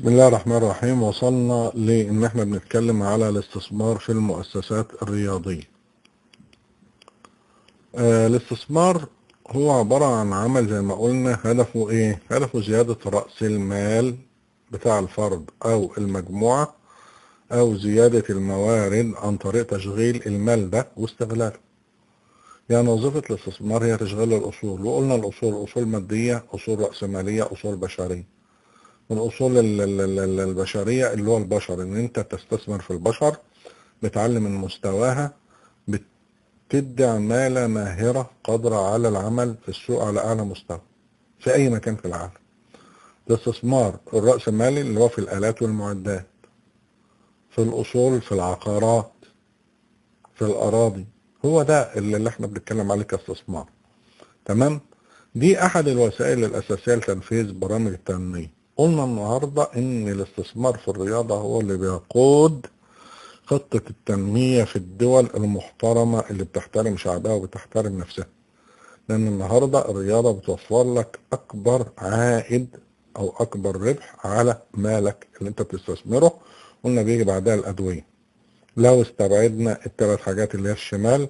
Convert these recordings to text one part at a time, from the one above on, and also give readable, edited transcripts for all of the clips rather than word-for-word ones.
بسم الله الرحمن الرحيم. وصلنا لإن احنا بنتكلم على الاستثمار في المؤسسات الرياضية. الاستثمار هو عبارة عن عمل زي ما قلنا هدفه ايه؟ هدفه زيادة رأس المال بتاع الفرد او المجموعة، او زيادة الموارد عن طريق تشغيل المال ده واستغلاله. يعني وظيفة الاستثمار هي تشغيل الأصول، وقلنا الأصول أصول مادية، أصول رأسمالية، أصول بشرية. من الأصول البشرية اللي هو البشر، إن أنت تستثمر في البشر، بتعلم من مستواها، بتدي عمالة ماهرة قادرة على العمل في السوق على أعلى مستوى في أي مكان في العالم. الاستثمار الرأسمالي اللي هو في الآلات والمعدات، في الأصول، في العقارات، في الأراضي، هو ده اللي احنا بنتكلم عليه كاستثمار. تمام؟ دي أحد الوسائل الأساسية لتنفيذ برامج التنمية. قلنا النهاردة إن الاستثمار في الرياضة هو اللي بيقود خطة التنمية في الدول المحترمة اللي بتحترم شعبها وبتحترم نفسها. لأن النهاردة الرياضة بتوفر لك أكبر عائد أو أكبر ربح على مالك اللي أنت بتستثمره. قلنا بيجي بعدها الأدوية. لو استبعدنا الثلاث حاجات اللي هي الشمال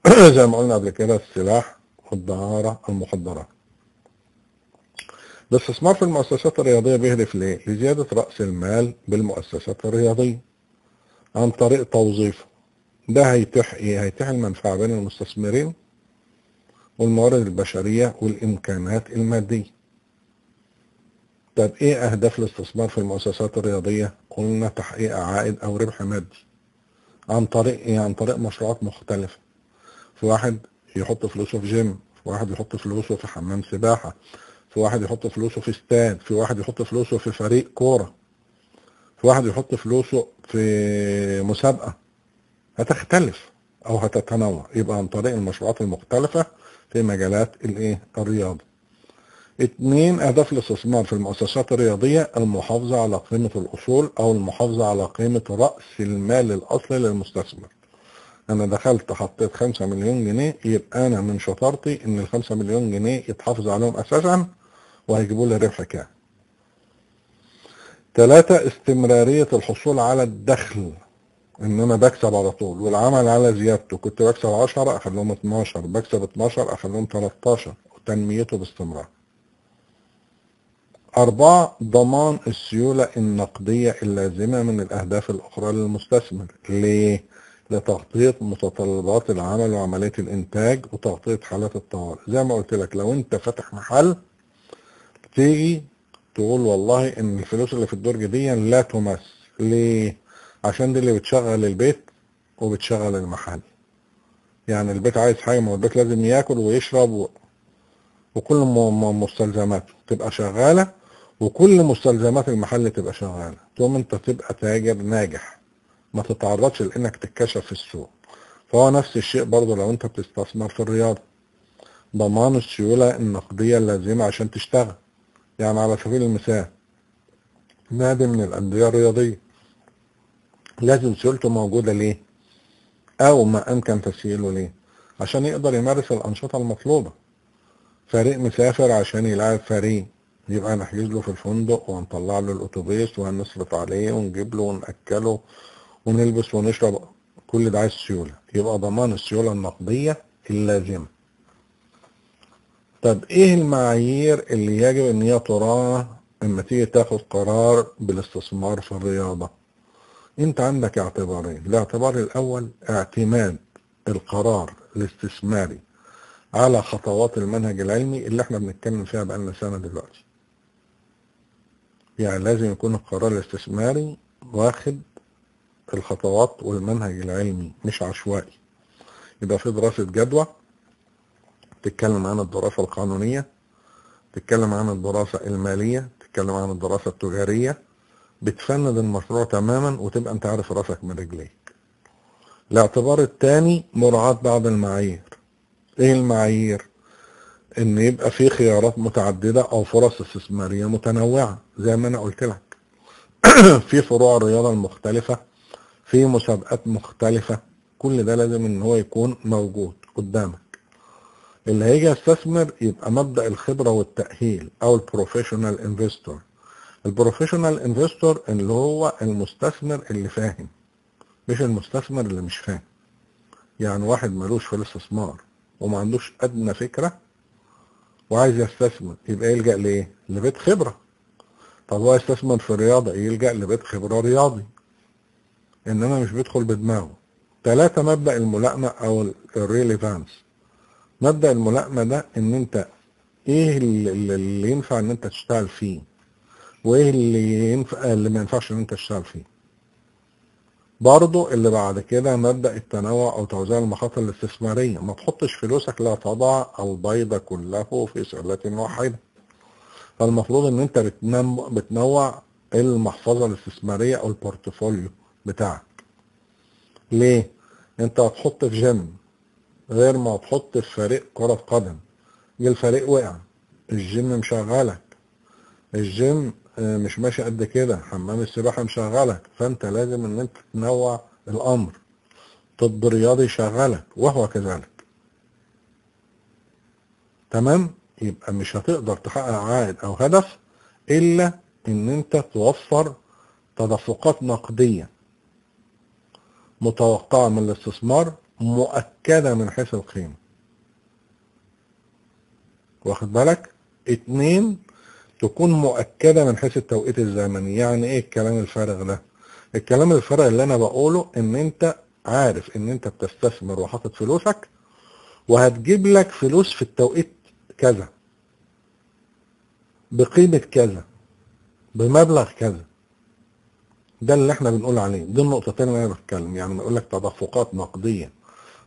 زي ما قلنا قبل كده، السلاح والدعارة، المخدرات. الاستثمار في المؤسسات الرياضية بيهدف ليه؟ لزيادة رأس المال بالمؤسسات الرياضية عن طريق توظيفه. ده هيتيح ايه؟ هيتيح المنفعة بين المستثمرين والموارد البشرية والإمكانات المادية. طب ايه أهداف الاستثمار في المؤسسات الرياضية؟ قلنا تحقيق عائد أو ربح مادي. عن طريق ايه؟ عن طريق مشروعات مختلفة. في واحد يحط فلوسه في جيم، في واحد يحط فلوسه في حمام سباحة، في واحد يحط فلوسه في استاد، في واحد يحط فلوسه في فريق كورة، في واحد يحط فلوسه في مسابقة. هتختلف او هتتنوع. يبقى عن طريق المشروعات المختلفة في مجالات الايه؟ الرياضة. اتنين، اهداف الاستثمار في المؤسسات الرياضية المحافظة على قيمة الاصول او المحافظة على قيمة رأس المال الاصلي للمستثمر. انا دخلت حطيت 5 مليون جنيه، يبقى انا من شطارتي ان ال5 مليون جنيه يتحافظ عليهم اساسا وهيجيبوا لي ربح كام. تلاتة، استمرارية الحصول على الدخل، ان انا بكسب على طول والعمل على زيادته. كنت بكسب 10 اخليهم 12، بكسب 12 اخليهم 13، وتنميته باستمرار. 4، ضمان السيولة النقدية اللازمة من الأهداف الأخرى للمستثمر. ليه؟ لتغطية متطلبات العمل وعملية الإنتاج وتغطية حالات الطوارئ. زي ما قلت لك، لو أنت فاتح محل تيجي تقول والله إن الفلوس اللي في الدرج دي لا تمس. ليه؟ عشان دي اللي بتشغل البيت وبتشغل المحل. يعني البيت عايز حاجة، ما هو البيت لازم ياكل ويشرب وكل مستلزماته تبقى شغالة، وكل مستلزمات المحل تبقى شغالة. تقوم انت تبقى تاجر ناجح، ما تتعرضش لانك تتكشف في السوق. فهو نفس الشيء برضه لو انت بتستثمر في الرياضة. ضمان السيولة النقدية اللازمة عشان تشتغل. يعني على سبيل المثال، نادي من الأندية الرياضية لازم سيولته موجودة. ليه؟ أو ما أمكن تسييله. ليه؟ عشان يقدر يمارس الأنشطة المطلوبة. فريق مسافر عشان يلعب فريق، يبقى نحجز له في الفندق ونطلع له الاتوبيس وهنصرف عليه ونجيب له ونأكله ونلبس ونشرب. كل ده عايز سيولة، يبقى ضمان السيولة النقدية اللازمة. طب ايه المعايير اللي يجب ان هي تراعى اما تيجي تاخد قرار بالاستثمار في الرياضة؟ انت عندك اعتبارين. الاعتبار الاول اعتماد القرار الاستثماري على خطوات المنهج العلمي اللي احنا بنتكلم فيها بقالنا سنة دلوقتي. يعني لازم يكون القرار الاستثماري واخد الخطوات والمنهج العلمي، مش عشوائي. يبقى في دراسة جدوى تتكلم عن الدراسة القانونية، تتكلم عن الدراسة المالية، تتكلم عن الدراسة التجارية، بتفند المشروع تماما وتبقى انت عارف راسك من رجليك. الاعتبار الثاني مراعاة بعض المعايير. ايه المعايير؟ ان يبقى في خيارات متعددة او فرص استثمارية متنوعة زي ما انا قلت لك. في فروع الرياضة المختلفة، في مسابقات مختلفة. كل ده لازم ان هو يكون موجود قدامك. اللي هيجي يستثمر يبقى مبدأ الخبرة والتأهيل او البروفيشنال انفستور، البروفيشنال انفستور اللي هو المستثمر اللي فاهم، مش المستثمر اللي مش فاهم. يعني واحد ملوش في الاستثمار وما عندوش ادنى فكرة وعايز يستثمر، يبقى يلجأ لايه؟ لبيت خبرة. طب هو يستثمر في الرياضة، يلجأ لبيت خبرة رياضي، انما مش بيدخل بدماغه. 3، مبدأ الملائمة او الريليفانس. مبدأ الملائمة ده ان انت ايه اللي ينفع ان انت تشتغل فيه، وايه اللي ينفع اللي ما ينفعش ان انت تشتغل فيه. برضو اللي بعد كده مبدأ التنوع او توزيع المخاطر الاستثمارية. ما تحطش فلوسك، لا تضع البيض كله في سلة واحدة. فالمفروض ان انت بتنوع المحفظة الاستثمارية او البورتفوليو بتاعك. ليه؟ انت هتحط في جيم غير ما هتحط في فريق كرة قدم. جه الفريق وقع، الجيم مشغلك، الجيم مش ماشي قد كده، حمام السباحة مشغلك. فانت لازم ان انت تنوع الامر. طب رياضي شغلك وهو كذلك. تمام؟ يبقى مش هتقدر تحقق عائد او هدف الا ان انت توفر تدفقات نقدية متوقعة من الاستثمار، مؤكدة من حيث القيمة. واخد بالك؟ 2، تكون مؤكدة من حيث التوقيت الزمني. يعني ايه الكلام الفارغ ده؟ الكلام الفارغ اللي انا بقوله ان انت عارف ان انت بتستثمر وحاطط فلوسك وهتجيب لك فلوس في التوقيت كذا، بقيمة كذا، بمبلغ كذا. ده اللي احنا بنقول عليه. دي النقطتين اللي انا بتكلم. يعني بقول لك تدفقات نقدية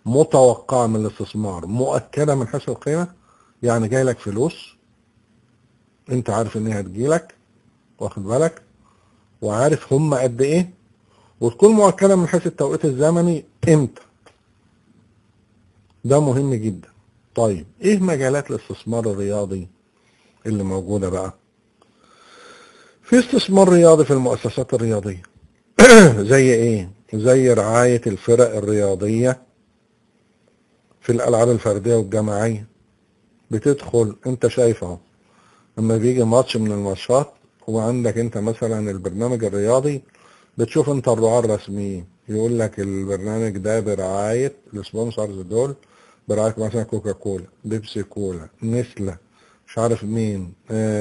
متوقعة من الاستثمار، مؤكدة من حيث القيمة. يعني جاي لك فلوس انت عارف ان هي هتجيلك، واخد بالك، وعارف هم قد ايه، وتكون مؤكدة من حيث التوقيت الزمني امتى. ده مهم جدا. طيب ايه مجالات الاستثمار الرياضي اللي موجودة بقى؟ في استثمار رياضي في المؤسسات الرياضية. زي ايه؟ زي رعاية الفرق الرياضية في الالعاب الفردية والجماعية. بتدخل انت شايف اهو، لما بيجي ماتش من الماتشات وعندك انت مثلا البرنامج الرياضي، بتشوف انت الرعاة الرسميين يقول لك البرنامج ده برعاية السبونسرز دول، برعاية مثلا كوكا كولا، بيبسي كولا، نسلة، مش عارف مين،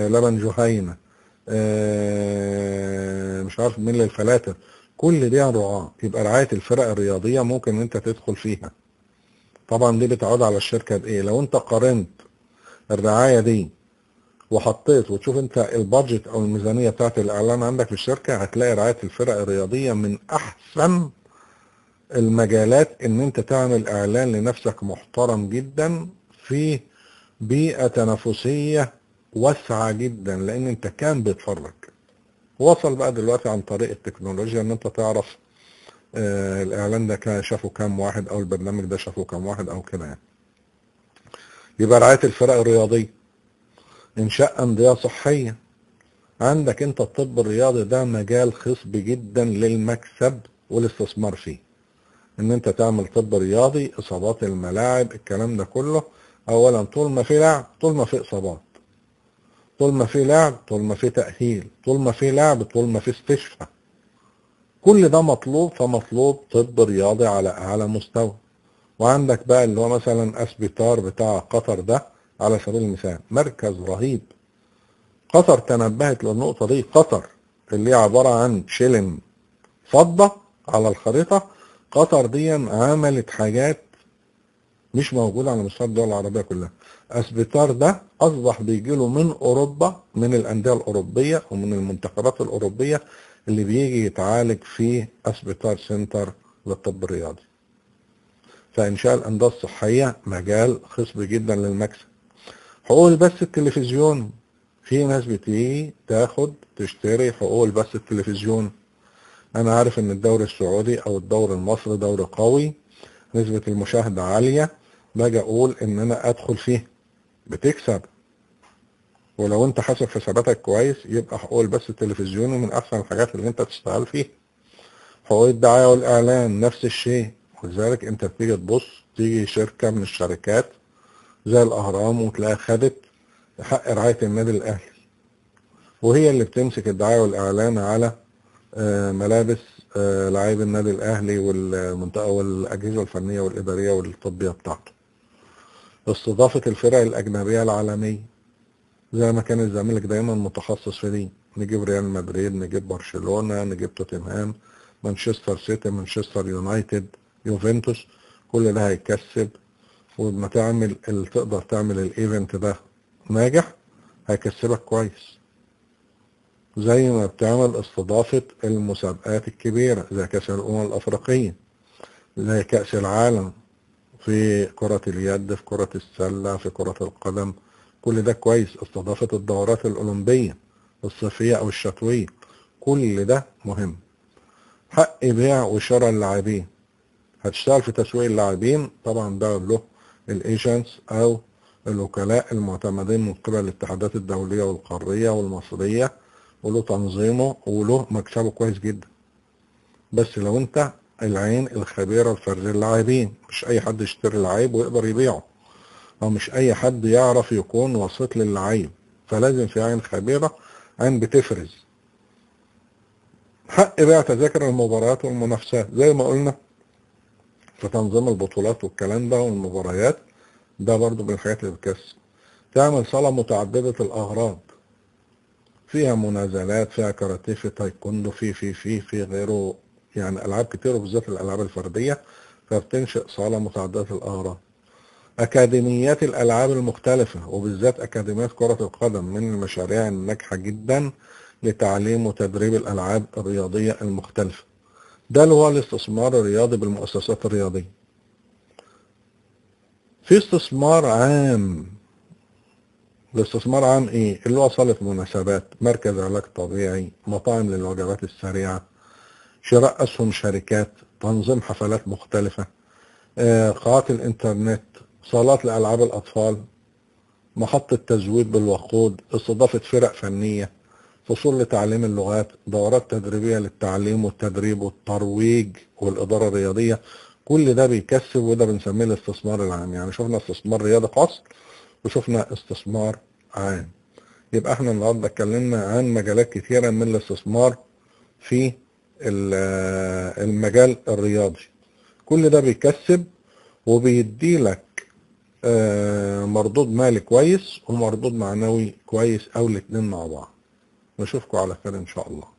لبن جهينة، مش عارف مين للفلاتر. كل دي رعاة. يبقى رعاية الفرق الرياضية ممكن انت تدخل فيها. طبعا دي بتعود على الشركة بايه. لو انت قارنت الرعاية دي وحطيت وتشوف انت البادجت او الميزانية بتاعت الاعلان عندك في الشركة، هتلاقي رعاية الفرق الرياضية من احسن المجالات ان انت تعمل اعلان لنفسك محترم جدا في بيئة تنافسية واسعة جدا، لان انت كان بيتفرج. وصل بقى دلوقتي عن طريق التكنولوجيا ان انت تعرف الاعلان ده كان شافه كام واحد، او البرنامج ده شافه كام واحد، او كده يعني. يبقى رعاية الفرق الرياضية. انشاء اندية صحية. عندك انت الطب الرياضي ده مجال خصب جدا للمكسب والاستثمار فيه. ان انت تعمل طب رياضي، اصابات الملاعب، الكلام ده كله. اولا طول ما في لعب طول ما في اصابات، طول ما في لعب طول ما في تأهيل، طول ما في لعب طول ما في استشفاء. كل ده مطلوب. فمطلوب طب رياضي على اعلى مستوى. وعندك بقى اللي هو مثلا اسبيتار بتاع قطر ده على سبيل المثال، مركز رهيب. قطر تنبهت للنقطة دي. قطر اللي هي عبارة عن شلن فضة على الخريطة، قطر دي عملت حاجات مش موجودة على مستوى الدول العربية كلها. اسبيتار ده اصبح بيجيله من اوروبا، من الاندية الاوروبية ومن المنتخبات الاوروبية، اللي بيجي يتعالج في اسبيتار سنتر للطب الرياضي. فانشاء الاندية الصحية مجال خصب جدا للمكسب. حقوق البث التلفزيوني. في ناس بتيجي تاخد تشتري حقوق البث التلفزيوني. انا عارف ان الدوري السعودي او الدوري المصري دوري قوي، نسبة المشاهدة عالية، باجي اقول ان انا ادخل فيه. بتكسب. ولو انت حاسب حساباتك كويس يبقى حقوق البث التلفزيوني من احسن الحاجات اللي انت تشتغل فيها. حقوق الدعاية والاعلان نفس الشيء. ولذلك انت بتيجي تبص، تيجي شركة من الشركات زي الاهرام وتلاقيها خدت حق رعاية النادي الاهلي. وهي اللي بتمسك الدعاية والإعلان على ملابس لاعبي النادي الأهلي والمنطقة والأجهزة الفنية والإدارية والطبية بتاعته. استضافة الفرق الأجنبية العالمية زي ما كان الزمالك دايما متخصص في دي، نجيب ريال مدريد، نجيب برشلونة، نجيب توتنهام، مانشستر سيتي، مانشستر يونايتد، يوفنتوس. كل ده هيكسب، ولما تعمل تقدر تعمل الايفنت ده ناجح هيكسبك كويس. زي ما بتعمل استضافة المسابقات الكبيرة زي كأس الأمم الأفريقية، زي كأس العالم في كرة اليد، في كرة السلة، في كرة القدم. كل ده كويس. استضافة الدورات الأولمبية الصيفية أو الشتوية، كل ده مهم. حق بيع وشراء اللاعبين، هتشتغل في تسويق اللاعبين، طبعا ده له الايجنتس أو الوكلاء المعتمدين من قبل الاتحادات الدولية والقارية والمصرية، وله تنظيمه وله مكسبه كويس جدا. بس لو انت العين الخبيرة لفرز اللاعبين، مش اي حد يشتري لعيب ويقدر يبيعه، او مش اي حد يعرف يكون وسيط للعيب، فلازم في عين خبيرة، عين بتفرز. حق بيع تذاكر المباريات والمنافسات زي ما قلنا في تنظيم البطولات والكلام ده والمباريات، ده برضو من الحاجات اللي بتكسب. تعمل صالة متعددة الأغراض، فيها منازلات، فيها كاراتيه، في تايكوندو، في غيره، يعني ألعاب كتير وبالذات الألعاب الفردية، فبتنشئ صالة متعددة الأغراض. أكاديميات الألعاب المختلفة وبالذات أكاديميات كرة القدم من المشاريع الناجحة جدا لتعليم وتدريب الألعاب الرياضية المختلفة. ده اللي هو الاستثمار الرياضي بالمؤسسات الرياضية. في استثمار عام. الاستثمار عام ايه؟ اللي هو صالة مناسبات، مركز علاج طبيعي، مطاعم للوجبات السريعة، شراء أسهم شركات، تنظيم حفلات مختلفة، قاعات الإنترنت، صالات لألعاب الأطفال، محطة تزويد بالوقود، استضافة فرق فنية، فصول لتعليم اللغات، دورات تدريبية للتعليم والتدريب والترويج والإدارة الرياضية. كل ده بيكسب، وده بنسميه الاستثمار العام. يعني شفنا استثمار رياضي خاص وشفنا استثمار عام. يبقى احنا النهارده اتكلمنا عن مجالات كتيرة من الاستثمار في المجال الرياضي. كل ده بيكسب وبيديلك مردود مالي كويس ومردود معنوي كويس، او الاتنين مع بعض. نشوفكم على خير ان شاء الله.